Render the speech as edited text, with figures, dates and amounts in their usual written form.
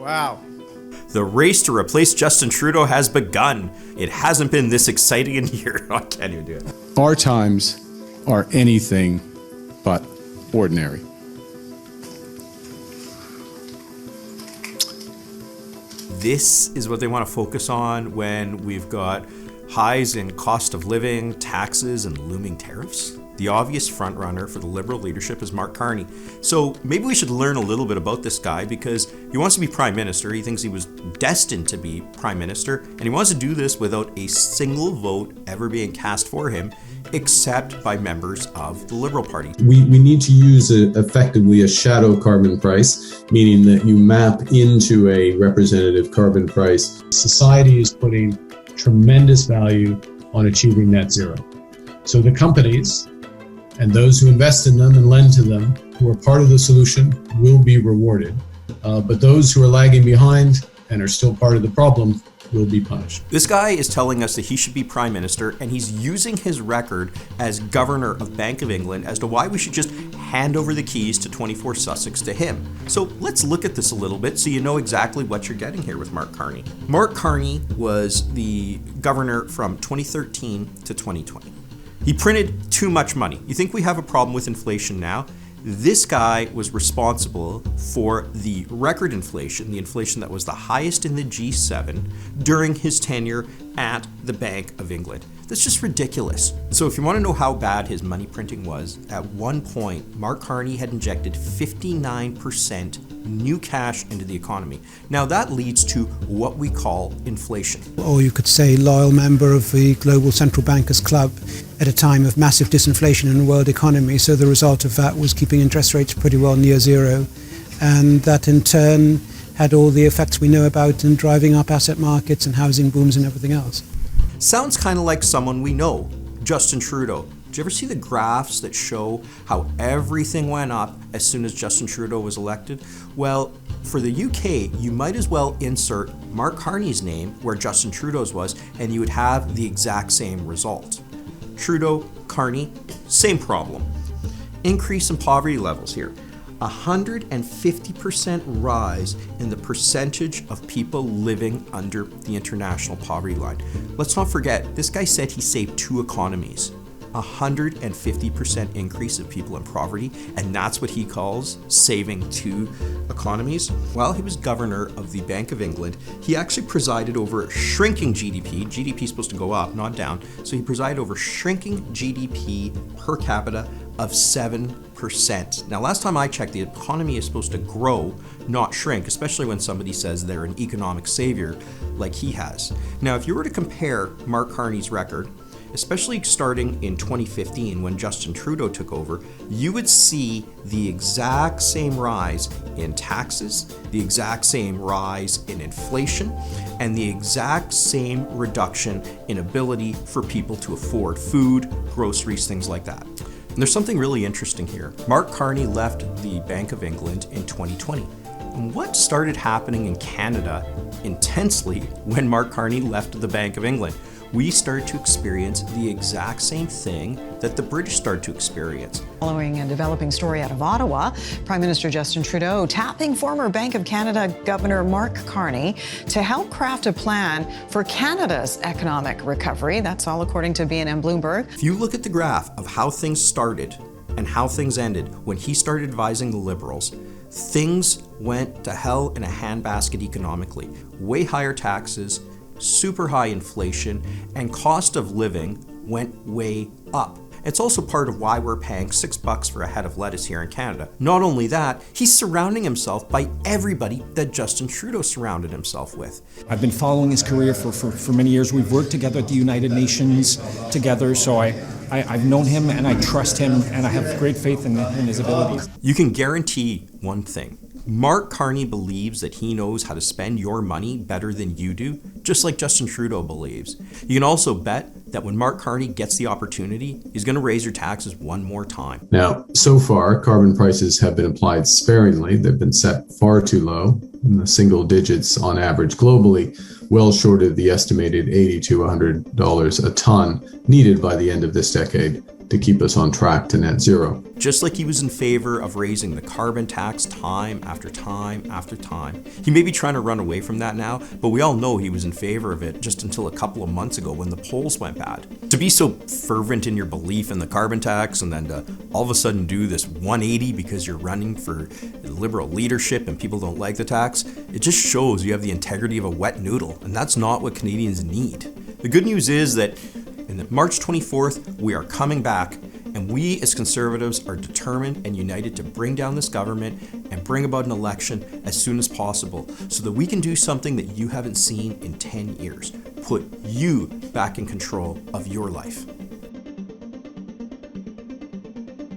Wow. The race to replace Justin Trudeau has begun. It hasn't been this exciting in years. I can't even do it. Our times are anything but ordinary. This is what they want to focus on when we've got highs in cost of living, taxes, and looming tariffs. The obvious frontrunner for the Liberal leadership is Mark Carney. So maybe we should learn a little bit about this guy because he wants to be Prime Minister. He thinks he was destined to be Prime Minister, and he wants to do this without a single vote ever being cast for him, except by members of the Liberal Party. We need to use effectively a shadow carbon price, meaning that you map into a representative carbon price. Society is putting tremendous value on achieving net zero. So the companies and those who invest in them and lend to them, who are part of the solution, will be rewarded. But those who are lagging behind and are still part of the problem will be punished. This guy is telling us that he should be Prime Minister, and he's using his record as Governor of Bank of England as to why we should just hand over the keys to 24 Sussex to him. So let's look at this a little bit so you know exactly what you're getting here with Mark Carney. Mark Carney was the governor from 2013 to 2020. He printed too much money. You think we have a problem with inflation now? This guy was responsible for the record inflation, the inflation that was the highest in the G7 during his tenure at the Bank of England. That's just ridiculous. So if you want to know how bad his money printing was, at one point, Mark Carney had injected 59% new cash into the economy. Now that leads to what we call inflation. Or you could say loyal member of the Global Central Bankers Club at a time of massive disinflation in the world economy. So the result of that was keeping interest rates pretty well near zero. And that in turn had all the effects we know about in driving up asset markets and housing booms and everything else. Sounds kind of like someone we know, Justin Trudeau. Did you ever see the graphs that show how everything went up as soon as Justin Trudeau was elected? Well, for the UK, you might as well insert Mark Carney's name where Justin Trudeau's was, and you would have the exact same result. Trudeau, Carney, same problem. Increase in poverty levels here. 150% rise in the percentage of people living under the international poverty line. Let's not forget, this guy said he saved 2 economies. 150% increase of people in poverty, and that's what he calls saving 2 economies. While he was governor of the Bank of England, he actually presided over shrinking GDP. GDP is supposed to go up, not down. So he presided over shrinking GDP per capita of 7%. Now, last time I checked, the economy is supposed to grow, not shrink, especially when somebody says they're an economic savior like he has. Now, if you were to compare Mark Carney's record, especially starting in 2015 when Justin Trudeau took over, you would see the exact same rise in taxes, the exact same rise in inflation, and the exact same reduction in ability for people to afford food, groceries, things like that. And there's something really interesting here. Mark Carney left the Bank of England in 2020. And what started happening in Canada intensely when Mark Carney left the Bank of England? We started to experience the exact same thing that the British started to experience. Following a developing story out of Ottawa, Prime Minister Justin Trudeau tapping former Bank of Canada Governor Mark Carney to help craft a plan for Canada's economic recovery. That's all according to BNN Bloomberg. If you look at the graph of how things started and how things ended when he started advising the Liberals, things went to hell in a handbasket economically. Way higher taxes, super high inflation, and cost of living went way up. It's also part of why we're paying $6 for a head of lettuce here in Canada. Not only that, he's surrounding himself by everybody that Justin Trudeau surrounded himself with. I've been following his career for many years. We've worked together at the United Nations together, so I've known him and I trust him and I have great faith in his abilities. You can guarantee one thing. Mark Carney believes that he knows how to spend your money better than you do, just like Justin Trudeau believes. You can also bet that when Mark Carney gets the opportunity, he's going to raise your taxes one more time. Now, so far, carbon prices have been applied sparingly. They've been set far too low, in the single digits on average globally, well short of the estimated $80 to $100 a ton needed by the end of this decade to keep us on track to net zero. Just like he was in favor of raising the carbon tax time after time after time. He may be trying to run away from that now, but we all know he was in favor of it just until a couple of months ago when the polls went bad. To be so fervent in your belief in the carbon tax and then to all of a sudden do this 180 because you're running for liberal leadership and people don't like the tax, it just shows you have the integrity of a wet noodle, and that's not what Canadians need. The good news is that on March 24th, we are coming back, and we as Conservatives are determined and united to bring down this government and bring about an election as soon as possible so that we can do something that you haven't seen in 10 years. Put you back in control of your life.